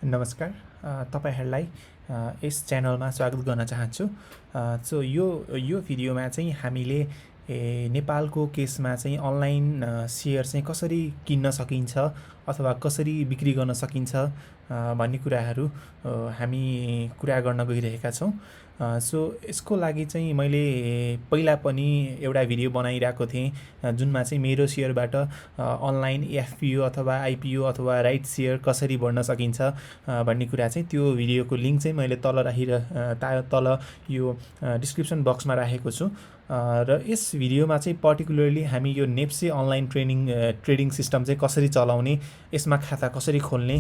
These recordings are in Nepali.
नमस्कार तपाईहरुलाई यस च्यानलमा स्वागत गर्न चाहन्छु। सो यो भिडियोमा चाहिँ हामीले नेपालको केसमा चाहिँ अनलाइन शेयर चाहिँ कसरी किन्न सकिन्छ अथवा कसरी बिक्री गर्न सकिन्छ भन्ने कुराहरू हामी कुरा गर्न गइरहेका छौं। सो यसको लागि चाहिँ मैले पहिला पनि एउटा भिडियो बनाइरहेको थिएँ जुनमा चाहिँ मेरो शेयरबाट अनलाइन एफपीओ अथवा आईपीओ अथवा राइट शेयर कसरी बढ्न सकिन्छ भन्ने कुरा चाहिँ त्यो भिडियोको लिंक चाहिँ मैले तल यो डिस्क्रिप्सन बक्समा राखेको छु। र यस भिडियोमा चाहिँ पर्टिकुलरली हामी यो नेप्से अनलाइन ट्रेडिङ सिस्टम चाहिँ कसरी चलाउने, यसमा खाता कसरी खोल्ने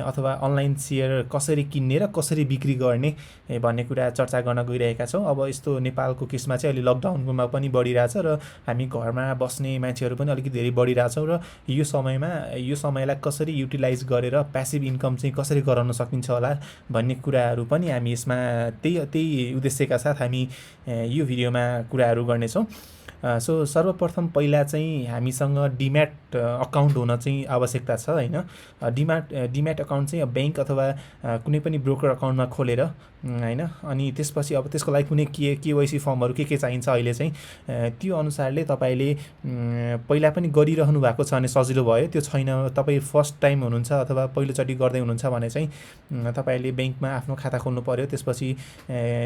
अथवा अनलाइन शेयर कसरी किन्ने र कसरी बिक्री गर्ने भन्ने कुरा चर्चा गर्न गइरहेका छौं। अब यस्तो नेपालको केसमा चाहिँ अलि लकडाउनमा पनि बढिरहेछ र हामी घरमा बस्ने मान्छेहरू पनि अलिकति धेरै बढिरहेछौं र यो समयलाई कसरी युटिलाइज गरेर प्यासिभ इन्कम चाहिँ कसरी गराउन सकिन्छ होला भन्ने कुराहरू पनि हामी यसमा त्यही उद्देश्यका साथ हामी यो भिडियोमा कुराहरू गर्नेछौं। सो सर्वप्रथम पहिला चाहिँ हामीसँग डिम्याट अकाउन्ट हुन चाहिँ आवश्यकता छ हैन। डिम्याट अकाउन्ट चाहिँ बैंक अथवा कुनै पनि ब्रोकर अकाउन्टमा खोलेर हैन, अनि त्यसपछि अब त्यसको लागि कुनै केवाईसी फर्महरु के चाहिन्छ अहिले चाहिँ त्यो अनुसारले तपाईले पहिला पनि गरिरहनु भएको छ भने सजिलो भयो। त्यो छैन, तपाई फर्स्ट टाइम हुनुहुन्छ अथवा पहिलो चोटी गर्दै हुनुहुन्छ भने चाहिँ तपाईले बैंकमा आफ्नो खाता खोल्नु पर्यो, त्यसपछि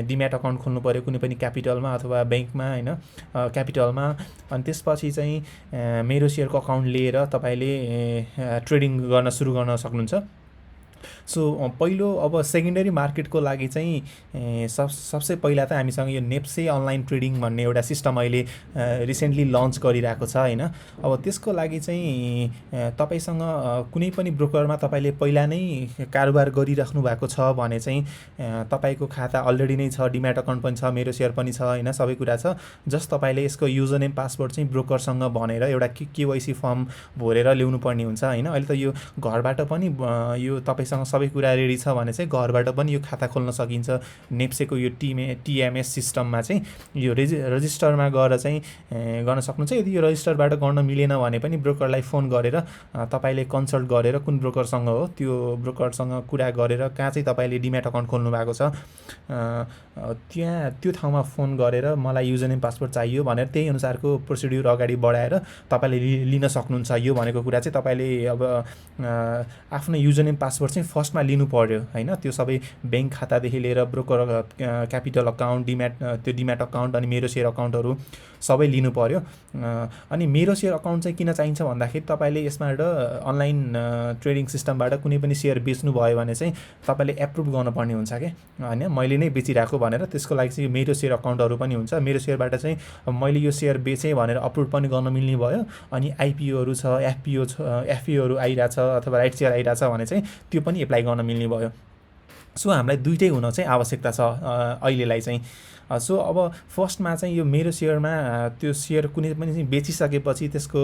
डिम्याट अकाउन्ट खोल्नु पर्यो कुनै पनि क्यापिटलमा अथवा बैंकमा हैन, क्यापिटलमा। अनि त्यसपछि चाहिँ मेरो शेयरको अकाउन्ट लिएर तपाईले ट्रेडिङ गर्न सुरु गर्न सक्नुहुन्छ। सो पहिलो अब सेकेन्डरी मार्केटको लागि चाहिँ सबसे पहिला त हामीसँग यो नेप्से अनलाइन ट्रेडिङ भन्ने एउटा सिस्टम अहिले रिसेन्टली लन्च गरिरहेको छ हैन। अब त्यसको लागि चाहिँ तपाईसँग कुनै पनि ब्रोकरमा तपाईले पहिला नै कारोबार गरिराख्नु भएको छ भने चाहिँ तपाईको खाता अलरेडी नै छ, डिम्याट अकाउन्ट पनि छ, मेरो शेयर पनि छ हैन, सबै कुरा छ। जस्ट तपाईले यसको युजर नेम पासवर्ड चाहिँ ब्रोकरसँग भनेर एउटा केवाईसी फर्म भरेर ल्याउनु पर्ने हुन्छ हैन। अहिले त यो घरबाट पनि यो तपाईसँग सबै कुरा रेडी छ भने चाहिँ घरबाट पनि यो खाता खोल्न सकिन्छ। नेप्सेको यो टीएमएस सिस्टममा चाहिँ यो रजिस्टरमा गएर चाहिँ गर्न सक्नुहुन्छ। यदि यो रजिस्टरबाट गर्न मिलेन भने पनि ब्रोकरलाई फोन गरेर तपाईले कन्सल्ट गरेर कुन ब्रोकरसँग हो त्यो ब्रोकरसँग कुरा गरेर कहाँ चाहिँ तपाईले डिम्याट अकाउन्ट खोल्नु भएको छ त्यो ठाउँमा फोन गरेर मलाई युजर नेम पासवर्ड चाहियो भनेर त्यही अनुसारको प्रोसिड्युर अगाडि बढाएर तपाईले लिन सक्नुहुन्छ। यो भनेको कुरा चाहिँ तपाईले अब आफ्नो युजर नेम पासवर्ड चाहिँ फर्स्टमा लिनु पर्यो हैन। त्यो सबै बैंक खातादेखि लिएर ब्रोकर क्यापिटल अकाउन्ट त्यो डिम्याट अकाउन्ट अनि मेरो शेयर अकाउन्टहरु सबै लिनु पर्यो। अनि मेरो शेयर अकाउन्ट चाहिँ किन चाहिन्छ भन्दाखेरि तपाईले यसबाट अनलाइन ट्रेडिङ सिस्टमबाट कुनै पनि शेयर बेच्नु भयो भने चाहिँ तपाईले एप्रुभ गर्न पर्ने हुन्छ के हैन, मैले नै बेचिराको भनेर। त्यसको लागि चाहिँ मेरो शेयर अकाउन्टहरु पनि हुन्छ। मेरो शेयरबाट चाहिँ मैले यो शेयर बेचे भनेर अपलोड पनि गर्न मिल्ने भयो। अनि आईपीओहरु छ, एफपीओहरु आइराछ अथवा राइट शेयर आइराछ भने चाहिँ त्यो पनि एप्लाई गर्न मिल्ने भयो। सो हामीलाई दुईटै हुन चाहिँ आवश्यकता छ अहिलेलाई चाहिँ। सो अब फर्स्टमा चाहिँ यो मेरो शेयरमा त्यो शेयर कुनै पनि चाहिँ बेचिसकेपछि त्यसको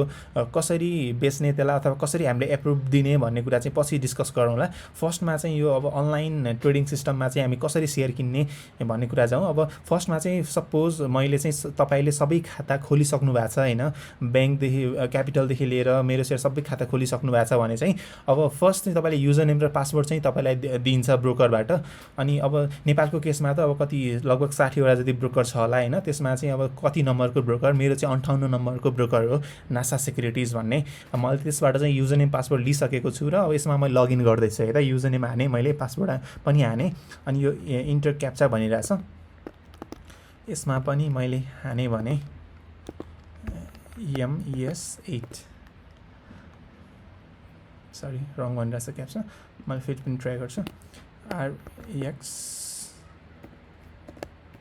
कसरी बेच्ने त्यसलाई अथवा कसरी हामीले एप्रुभ दिने भन्ने कुरा चाहिँ पछि डिस्कस गरौँला। फर्स्टमा चाहिँ यो अब अनलाइन ट्रेडिङ सिस्टममा चाहिँ हामी कसरी शेयर किन्ने भन्ने कुरा जाउँ। अब फर्स्टमा चाहिँ सपोज मैले चाहिँ तपाईले सबै खाता खोलिसक्नु भएको छ हैन, बैंकदेखि क्यापिटलदेखि लिएर मेरो शेयर सबै खाता खोलिसक्नु भएको छ भने चाहिँ अब फर्स्ट चाहिँ तपाईले युजर नेम र पासवर्ड चाहिँ तपाईलाई दिन्छ ब्रोकरबाट। अनि अब नेपालको केसमा त अब कति लगभग 60 वटा जति ब्रोकर छ होला हैन। त्यसमा चाहिँ अब कति नम्बरको ब्रोकर, मेरो चाहिँ 58 नम्बरको ब्रोकर हो नासा सेक्युरिटीज भन्ने। मैले त्यसबाट चाहिँ युजर नेम पासवर्ड लिइसकेको छु र अब यसमा म लगइन गर्दै छु हेर। युजर नेम हाने, मैले पासवर्ड पनि हाने, अनि यो इन्टर क्याप्चा भनिरहेछ यसमा पनि मैले हाने भने MES8 सरी रङ भनिरहेछ क्याप्चा, मैले फेरि पनि ट्राई गर्छु। RX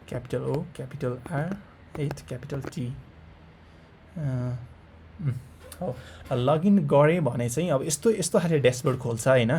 capital O capital R 8 capital T login गरे भने चाहिँ अब यस्तो खाले ड्याशबोर्ड खोल्छ हैन,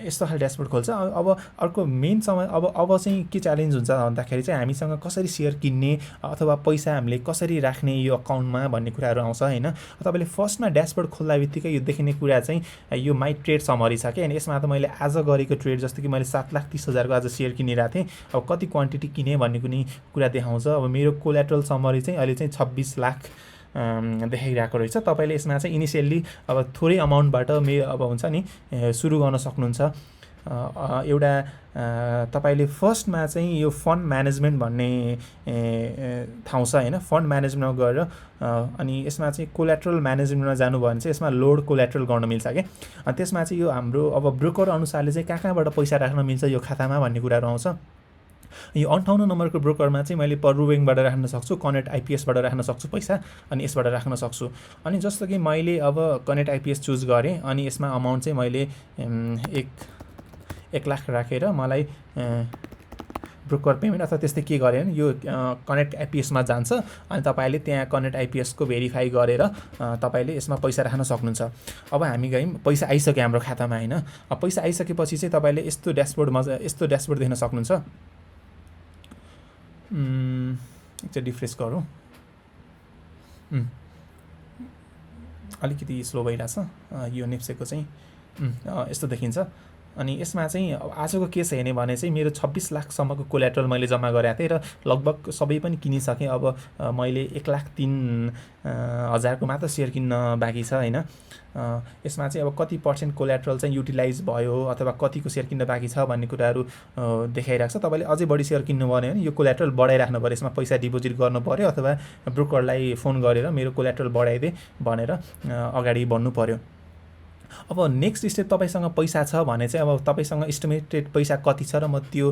यस्तो खाले ड्याशबोर्ड खोल्छ। अब अर्को मेन समय अब चाहिँ के च्यालेन्ज हुन्छ भन्दाखेरि चाहिँ हामीसँग कसरी शेयर किन्ने अथवा पैसा हामीले कसरी राख्ने यो अकाउन्टमा भन्ने कुराहरू आउँछ हैन। तपाईले फर्स्टमा ड्याशबोर्ड खोल्दा बित्तिकै यो देखिने कुरा चाहिँ यो माई ट्रेड समरी छ के, अनि यसमा त मैले आज गरेको ट्रेड जस्तो कि मैले 7,30,000 को आज शेयर किनिरहेको थिएँ। अब कति क्वान्टिटी किने भन्ने कुनै कुरा देखाउँछ। अब मेरो कोल्याटरल समरी चाहिँ अहिले चाहिँ 26 लाख देखाइरहेको रहेछ। तपाईले यसमा चाहिँ इनिशियली अब थोरै अमाउन्टबाट अब हुन्छ नि सुरु गर्न सक्नुहुन्छ। एउटा तपाईँले फर्स्टमा चाहिँ यो फन्ड म्यानेजमेन्ट भन्ने ठाउँ छ होइन, फन्ड म्यानेजमेन्टमा गएर अनि यसमा चाहिँ कोल्याट्रल म्यानेजमेन्टमा जानुभयो भने चाहिँ यसमा लोड कोल्याट्रल गर्न मिल्छ क्या। अनि त्यसमा चाहिँ यो हाम्रो अब ब्रोकर अनुसारले चाहिँ कहाँबाट पैसा राख्न मिल्छ यो खातामा भन्ने कुराहरू आउँछ। यो 58 नम्बरको ब्रोकरमा चाहिँ मैले पर्रु ब्याङ्कबाट राख्न सक्छु, कनेक्ट आइपिएसबाट राख्न सक्छु पैसा, अनि यसबाट राख्न सक्छु। अनि जस्तो कि मैले अब कनेक्ट आइपिएस चुज गरेँ अनि यसमा अमाउन्ट चाहिँ मैले 1 लाख राखेर मलाई ब्रोकर पेमेन्ट अथवा त्यस्तै के गरेँ भने यो कनेक्ट आइपिएसमा जान्छ अनि तपाईँले त्यहाँ कनेक्ट आइपिएसको भेरिफाई गरेर तपाईँले यसमा पैसा राख्न सक्नुहुन्छ। अब हामी गयौँ, पैसा आइसक्यो हाम्रो खातामा होइन। अब पैसा आइसकेपछि चाहिँ तपाईँले यस्तो ड्यासबोर्ड देख्न सक्नुहुन्छ। एकचोटि रिफ्रेस गरौँ, अलिकति स्लो भइरहेछ यो नेप्सेको चाहिँ। यस्तो देखिन्छ। अनि यसमा चाहिँ अब आजको केस हेर्ने भने चाहिँ मेरो 26 लाखसम्मको कोल्याट्रल मैले जम्मा गरेको थिएँ र लगभग सबै पनि किनिसकेँ। अब मैले 1,03,000को मात्र सेयर किन्न बाँकी छ होइन। यसमा चाहिँ अब कति % कोल्याट्रल चाहिँ युटिलाइज भयो अथवा कतिको सेयर किन्न बाँकी छ भन्ने कुराहरू देखाइरहेको छ। तपाईँले अझै बढी सेयर किन्नु भयो भने यो कोल्याट्रल बढाइराख्नु पऱ्यो, यसमा पैसा डिपोजिट गर्नु पऱ्यो अथवा ब्रोकरलाई फोन गरेर मेरो कोल्याट्रल बढाइदिए भनेर अगाडि बढ्नु पऱ्यो। अब नेक्स्ट स्टेप तपाईँसँग पैसा छ भने चाहिँ अब तपाईँसँग इस्टिमेटेड पैसा कति छ र म त्यो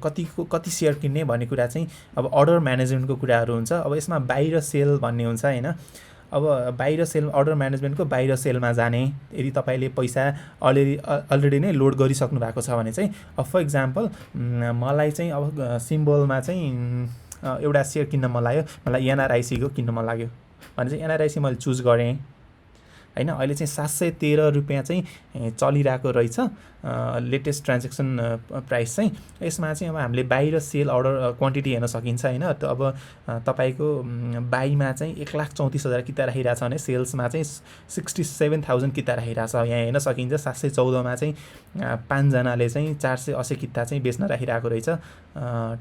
कति सेयर किन्ने भन्ने कुरा चाहिँ अब अर्डर म्यानेजमेन्टको कुराहरू हुन्छ। अब यसमा बाहिर सेल भन्ने हुन्छ होइन। अब बाहिर सेल, अर्डर म्यानेजमेन्टको बाहिर सेलमा जाने यदि तपाईँले पैसा अलरेडी नै लोड गरिसक्नु भएको छ भने चाहिँ अब फर इक्जाम्पल मलाई चाहिँ अब सिम्बलमा चाहिँ एउटा सेयर किन्न मन लाग्यो, मलाई एनआरआइसीको किन्न मन लाग्यो भने चाहिँ एनआरआइसी मैले चुज गरेँ होइन। अहिले चाहिँ 713 रुपियाँ चाहिँ चलिरहेको रहेछ लेटेस्ट ट्रान्जेक्सन प्राइस चाहिँ। यसमा चाहिँ अब हामीले बाहिर सेल अर्डर क्वान्टिटी हेर्न सकिन्छ होइन। अब तपाईँको बाईमा चाहिँ 1,34,000 किता राखिरहेछ भने सेल्समा चाहिँ 67,000 किता राखिरहेछ यहाँ हेर्न सकिन्छ। 714मा चाहिँ 5 जनाले चाहिँ 480 किता चाहिँ बेच्न राखिरहेको रहेछ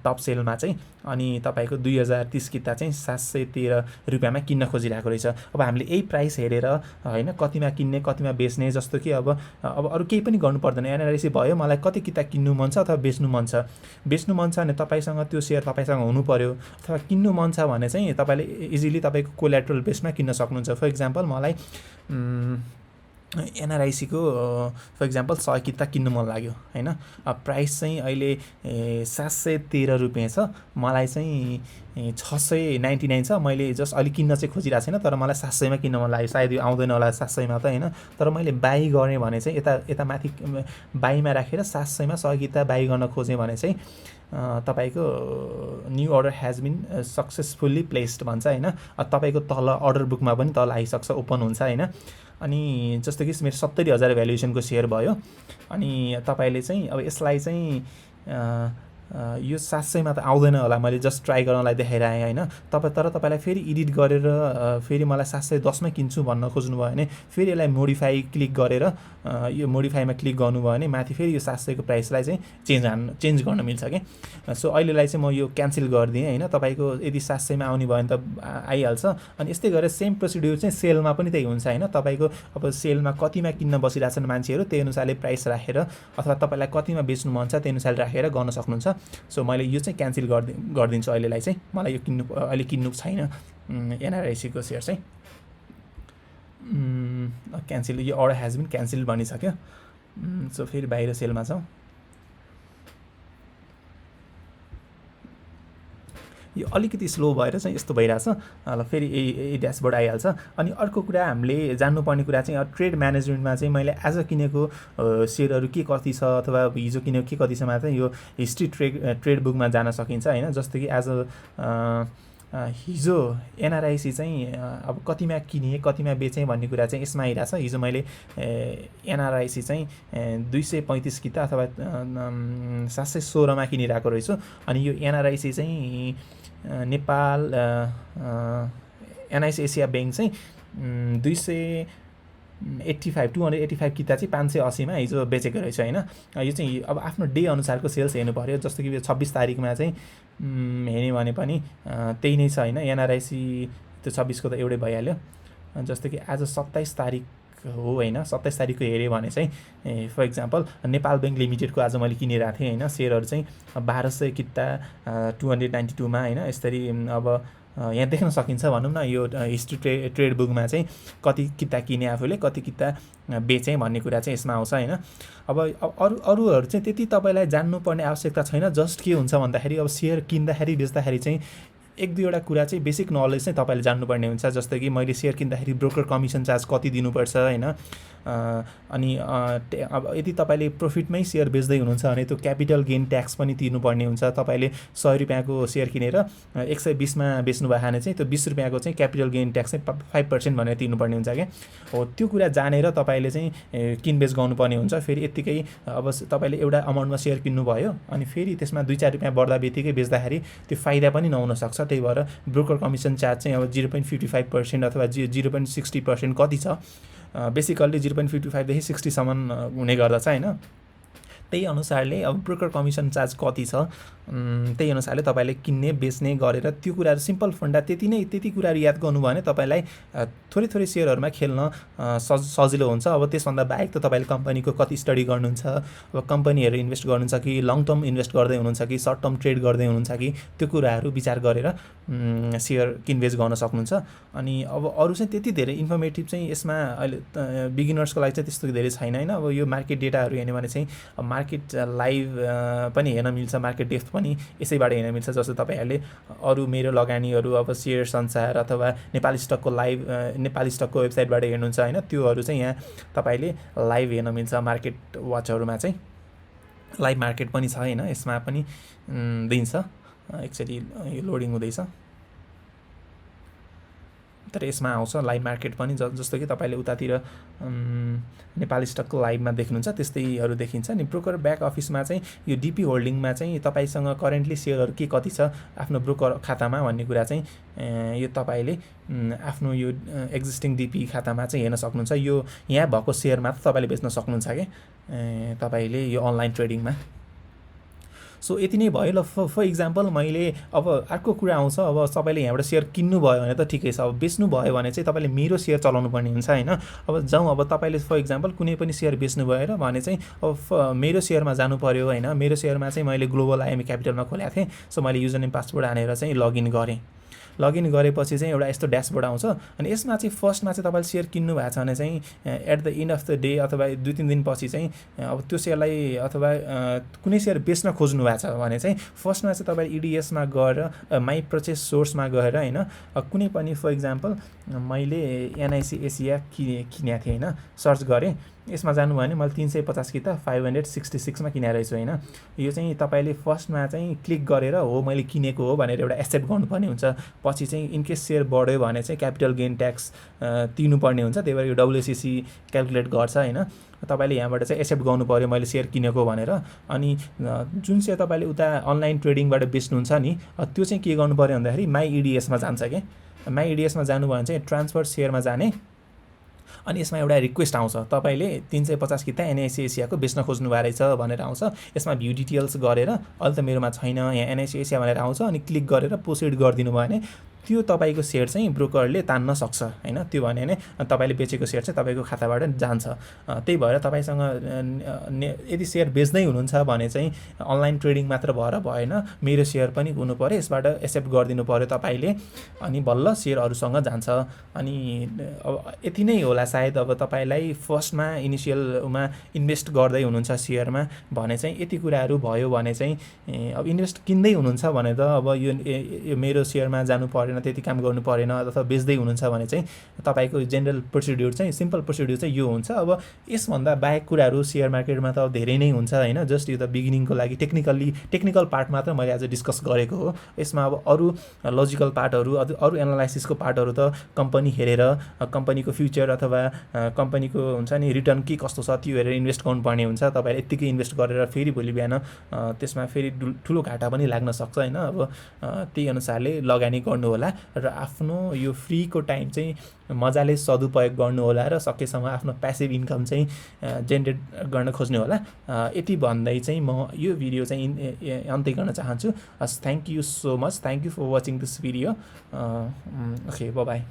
टप सेलमा चाहिँ। अनि तपाईँको 2030 किता चाहिँ 713 रुपियाँमा किन्न खोजिरहेको रहेछ। अब हामीले यही प्राइस हेरेर होइन कतिमा किन्ने कतिमा बेच्ने, जस्तो कि अब अरू केही पनि गर्नु पर्दैन। एनआरआइसी भयो, मलाई कति किता किन्नु मन छ अथवा बेच्नु मन छ भने तपाईँसँग त्यो सेयर तपाईँसँग हुनु पऱ्यो। अथवा किन्नु मन छ भने चाहिँ तपाईँले इजिली तपाईँको कोल्याट्रल बेसमा किन्न सक्नुहुन्छ। फर इक्जाम्पल मलाई एनआरआइसीको फर इक्जाम्पल 100 किता किन्नु मन लाग्यो होइन। अब प्राइस चाहिँ अहिले 713 रुपियाँ छ, मलाई चाहिँ 699 छ। मैले जस्ट अलिक किन्न चाहिँ खोजिरहेको छैन, तर मलाई 700मा किन्न मन लाग्यो। सायद यो आउँदैन होला 700मा त होइन, तर मैले बाई गरेँ भने चाहिँ यता माथि बाईमा राखेर 700मा 100 किता बाई गर्न खोजेँ भने चाहिँ तपाईँको new order has been successfully placed भन्छ होइन। तपाईँको तल अर्डर बुकमा पनि तल आइसक्छ, ओपन हुन्छ होइन। अनि जस्तो कि मेरो 70,000 भ्यालुएसनको सेयर भयो अनि तपाईँले चाहिँ अब यसलाई चाहिँ यो 700मा त आउँदैन होला, मैले जस्ट ट्राई गर्नलाई देखाइरहेँ होइन। तर तपाईँलाई फेरि एडिट गरेर फेरि मलाई 710मा किन्छु भन्न खोज्नुभयो भने फेरि यसलाई मोडिफाई क्लिक गरेर यो मोडिफाईमा क्लिक गर्नुभयो भने माथि फेरि यो 700को प्राइसलाई चाहिँ चेन्ज गर्न मिल्छ कि। सो अहिलेलाई चाहिँ म यो क्यान्सल गरिदिएँ होइन। तपाईँको यदि 700मा आउने भयो भने त आइहाल्छ। अनि यस्तै गरेर सेम प्रोसिड्युर चाहिँ सेलमा पनि त्यही हुन्छ होइन। तपाईँको अब सेलमा कतिमा किन्न बसिरहेछन् मान्छेहरू त्यही अनुसारले प्राइस राखेर अथवा तपाईँलाई कतिमा बेच्नु मन छ त्यही अनुसार राखेर गर्न सक्नुहुन्छ। सो मैले यो चाहिँ क्यान्सल गरिदिन्छु अहिलेलाई चाहिँ, मलाई यो अहिले किन्नु छैन एनआरआइसीको सेयर चाहिँ। क्यान्सल, यो अर्डर हेज बिन क्यान्सल भनिसक्यो। सो फेरि बाहिर सेलमा छौँ। यो अलिकति स्लो भएर चाहिँ यस्तो भइरहेछ। ल फेरि यही ड्यासबोर्ड आइहाल्छ। अनि अर्को कुरा हामीले जान्नुपर्ने कुरा चाहिँ ट्रेड म्यानेजमेन्टमा चाहिँ मैले आज किनेको सेयरहरू के कति छ अथवा हिजो किनेको के कति छ मा चाहिँ यो हिस्ट्री ट्रेड बुकमा जान सकिन्छ होइन। जस्तो कि आज हिजो एनआरआइसी चाहिँ अब कतिमा किने कतिमा बेचेँ भन्ने कुरा चाहिँ यसमा आइरहेछ। हिजो मैले एनआरआइसी चाहिँ 235 किता अथवा 716मा किनिरहेको रहेछु। अनि यो एनआरआइसी चाहिँ नेपाल एनआइसी एसिया ब्याङ्क चाहिँ 285 किता चाहिँ 580मा हिजो बेचेको रहेछ होइन। यो चाहिँ अब आफ्नो डे अनुसारको सेल्स हेर्नु पऱ्यो। जस्तो कि 26 तारिकमा चाहिँ हेर्ने भने पनि त्यही नै छ होइन। एनआरआइसी त्यो 26को त एउटै भइहाल्यो। जस्तो कि आज 27 तारिक हो होइन, 27 तारिकको हेऱ्यो भने चाहिँ फर इक्जाम्पल नेपाल ब्याङ्क लिमिटेडको आज मैले किनिरहेको थिएँ होइन, सेयरहरू चाहिँ 1200 किता 292मा होइन, यसरी अब यहाँ देख्न सकिन्छ भनौँ न, यो हिस्ट्री ट्रेड बुकमा चाहिँ कति किता किने आफूले, कति किता बेचेँ भन्ने कुरा चाहिँ यसमा आउँछ होइन। अब अरूहरू चाहिँ त्यति तपाईँलाई जान्नुपर्ने आवश्यकता छैन। जस्ट के हुन्छ भन्दाखेरि अब सेयर किन्दाखेरि बेच्दाखेरि चाहिँ 1-2वटा कुरा चाहिँ बेसिक नलेज चाहिँ तपाईँले जान्नुपर्ने हुन्छ। जस्तै कि मैले सेयर किन्दाखेरि ब्रोकर कमिसन चार्ज कति दिनुपर्छ होइन, अनि अब यदि तपाईँले प्रफिटमै सेयर बेच्दै हुनुहुन्छ भने त्यो क्यापिटल गेन ट्याक्स पनि तिर्नुपर्ने हुन्छ। तपाईँले 100 रुपियाँको सेयर किनेर 120मा बेच्नुभयो भने चाहिँ त्यो 20 रुपियाँको चाहिँ क्यापिटल गेन ट्याक्स चाहिँ 5% भनेर तिर्नुपर्ने हुन्छ क्या। हो त्यो कुरा जानेर तपाईँले चाहिँ किनबेच गर्नुपर्ने हुन्छ। फेरि यत्तिकै अब तपाईँले एउटा अमाउन्टमा सेयर किन्नुभयो अनि फेरि त्यसमा 2-4 रुपियाँ बढ्दा बित्तिकै बेच्दाखेरि त्यो फाइदा पनि नहुनसक्छ। त्यही भएर ब्रोकर कमिसन चार्ज चाहिँ अब 0.55% अथवा 0.60% कति छ, बेसिकल्ली 0.55देखि 60सम्म हुने गर्दछ होइन। त्यही अनुसारले अब ब्रोकर कमिसन चार्ज कति छ त्यही अनुसारले तपाईँले किन्ने बेच्ने गरेर त्यो कुराहरू सिम्पल फन्डा त्यति कुराहरू याद गर्नुभयो भने तपाईँलाई थोरै सेयरहरूमा खेल्न सजिलो हुन्छ। अब त्यसभन्दा बाहेक त तपाईँले कम्पनीको कति स्टडी गर्नुहुन्छ, अब कम्पनीहरू इन्भेस्ट गर्नुहुन्छ कि लङ टर्म इन्भेस्ट गर्दै हुनुहुन्छ कि सर्ट टर्म ट्रेड गर्दै हुनुहुन्छ कि त्यो कुराहरू विचार गरेर सेयर किनबेच गर्न सक्नुहुन्छ। अनि अब अरू चाहिँ त्यति धेरै इन्फर्मेटिभ चाहिँ यसमा अहिले बिगिनर्सको लागि चाहिँ त्यस्तो धेरै छैन होइन। अब यो मार्केट डेटाहरू हेर्ने भने चाहिँ मार्केट लाइभ पनि हेर्न मिल्छ, मार्केट डेप्थ पनि यसैबाट हेर्न मिल्छ। जस्तो तपाईँहरूले अरू मेरो लगानीहरू अब सेयर संसार अथवा नेपाली स्टकको लाइभ नेपाली स्टकको वेबसाइटबाट हेर्नुहुन्छ होइन, त्योहरू चाहिँ यहाँ तपाईँले लाइभ हेर्न मिल्छ। मार्केट वाचहरूमा चाहिँ लाइभ मार्केट पनि छ होइन, यसमा पनि दिन्छ। एक्चुअली यो लोडिङ हुँदैछ तर यसमा आउँछ लाइभ मार्केट पनि। जस्तो कि तपाईँले उतातिर नेपाली स्टकको लाइभमा देख्नुहुन्छ त्यस्तैहरू देखिन्छ नि। ब्रोकर ब्याक अफिसमा चाहिँ यो डिपी होल्डिङमा चाहिँ तपाईँसँग करेन्टली सेयरहरू के कति छ आफ्नो ब्रोकर खातामा भन्ने कुरा चाहिँ यो तपाईँले आफ्नो यो एक्जिस्टिङ डिपी खातामा चाहिँ हेर्न सक्नुहुन्छ। यो यहाँ भएको सेयर मात्र तपाईँले बेच्न सक्नुहुन्छ क्या तपाईँले यो अनलाइन ट्रेडिङमा। सो यति नै भयो ल। फर इक्जाम्पल मैले अब अर्को कुरा आउँछ, अब तपाईँले यहाँबाट सेयर किन्नुभयो भने त ठिकै छ, अब बेच्नुभयो भने चाहिँ तपाईँले मेरो सेयर चलाउनु पर्ने हुन्छ होइन। अब जाउँ, अब तपाईँले फर इक्जाम्पल कुनै पनि सेयर बेच्नुभयो र भने चाहिँ अब मेरो सेयरमा जानु पऱ्यो होइन। मेरो सेयरमा चाहिँ मैले ग्लोबल आइएमए क्यापिटलमा खोलेको थिएँ। सो मैले युजर नेम पासवर्ड हानेर चाहिँ लगइन गरेँ। लगइन गरेपछि चाहिँ एउटा यस्तो ड्यासबोर्ड आउँछ अनि यसमा चाहिँ फर्स्टमा चाहिँ तपाईँले सेयर किन्नु भएको छ भने चाहिँ at the end of the day अथवा 2-3 दिनपछि चाहिँ अब त्यो सेयरलाई अथवा कुनै सेयर बेच्न खोज्नु भएको छ भने चाहिँ फर्स्टमा चाहिँ तपाईँले इडिएसमा गएर माई पर्चेस सोर्समा गएर होइन, कुनै पनि फर इक्जाम्पल मैले एनआइसी एसिया किनेको थिएँ होइन, सर्च गरेँ। यसमा जानुभयो भने मैले 350 कि त 566मा किनेको रहेछु होइन। यो चाहिँ तपाईँले फर्स्टमा चाहिँ क्लिक गरेर हो मैले किनेको हो भनेर एउटा एक्सेप्ट गर्नुपर्ने हुन्छ। पछि चाहिँ इनकेस सेयर बढ्यो भने चाहिँ क्यापिटल गेन ट्याक्स तिर्नुपर्ने हुन्छ। त्यही भएर यो डब्लुएससी क्यालकुलेट गर्छ होइन। तपाईँले यहाँबाट चाहिँ एक्सेप्ट गर्नु पऱ्यो मैले सेयर किनेको भनेर। अनि जुन सेयर तपाईँले उता अनलाइन ट्रेडिङबाट बेच्नुहुन्छ नि त्यो चाहिँ के गर्नु पऱ्यो भन्दाखेरि माई इडिएसमा जान्छ क्या। माई इडिएसमा जानुभयो भने चाहिँ ट्रान्सफर सेयरमा जाने अनि यसमा एउटा रिक्वेस्ट आउँछ, तपाईँले 350 कि त एनआइसी एसियाको बेच्न खोज्नु भएको रहेछ भनेर आउँछ। यसमा भ्यू डिटेल्स गरेर अहिले त मेरोमा छैन यहाँ एनआइसी एसिया भनेर आउँछ अनि क्लिक गरेर प्रोसिड गरिदिनु भयो भने त्यो तपाईँको सेयर चाहिँ ब्रोकरले तान्न सक्छ होइन। त्यो भने नै तपाईँले बेचेको सेयर चाहिँ तपाईँको खाताबाट जान्छ। त्यही भएर तपाईँसँग यदि सेयर बेच्दै हुनुहुन्छ भने चाहिँ अनलाइन ट्रेडिङ मात्र भएर भएन, मेरो सेयर पनि हुनु पऱ्यो, यसबाट एक्सेप्ट गरिदिनु पऱ्यो तपाईँले अनि बल्ल सेयर अरूसँग जान्छ। अनि अब यति नै होला सायद। अब तपाईँलाई फर्स्टमा इनिसियलमा इन्भेस्ट गर्दै हुनुहुन्छ सेयरमा भने चाहिँ यति कुराहरू भयो भने चाहिँ अब इन्भेस्ट किन्दै हुनुहुन्छ भने त अब यो मेरो सेयरमा जानु परेन, त्यति काम गर्नु परेन। अथवा बेच्दै हुनुहुन्छ भने चाहिँ तपाईँको जेनरल प्रोसिड्युर चाहिँ सिम्पल प्रोसिड्युर चाहिँ यो हुन्छ। अब यसभन्दा बाहेक कुराहरू सेयर मार्केटमा त धेरै नै हुन्छ होइन। जस्ट यो त बिगिनिङको लागि टेक्निकल पार्ट मात्र मैले आज डिस्कस गरेको हो। यसमा अब अरू लजिकल पार्टहरू अरू एनालाइसिसको पार्टहरू त कम्पनी हेरेर कम्पनीको फ्युचर अथवा कम्पनीको हुन्छ नि रिटर्न के कस्तो छ त्यो हेरेर इन्भेस्ट गर्नुपर्ने हुन्छ। तपाईँले यत्तिकै इन्भेस्ट गरेर फेरि भोलि बिहान त्यसमा फेरि ठुलो घाटा पनि लाग्न सक्छ होइन। अब त्यही अनुसारले लगानी गर्नु होला र आफ्नो यो फ्रीको टाइम चाहिँ मजाले सदुपयोग गर्नु होला र सकेसम्म आफ्नो प्यासिभ इन्कम चाहिँ जेनेरेट गर्न खोज्नु होला। यति भन्दै चाहिँ म यो भिडियो चाहिँ अन्त्य गर्न चाहन्छु। Thank you so much, thank you for watching this video. Okay, bye by.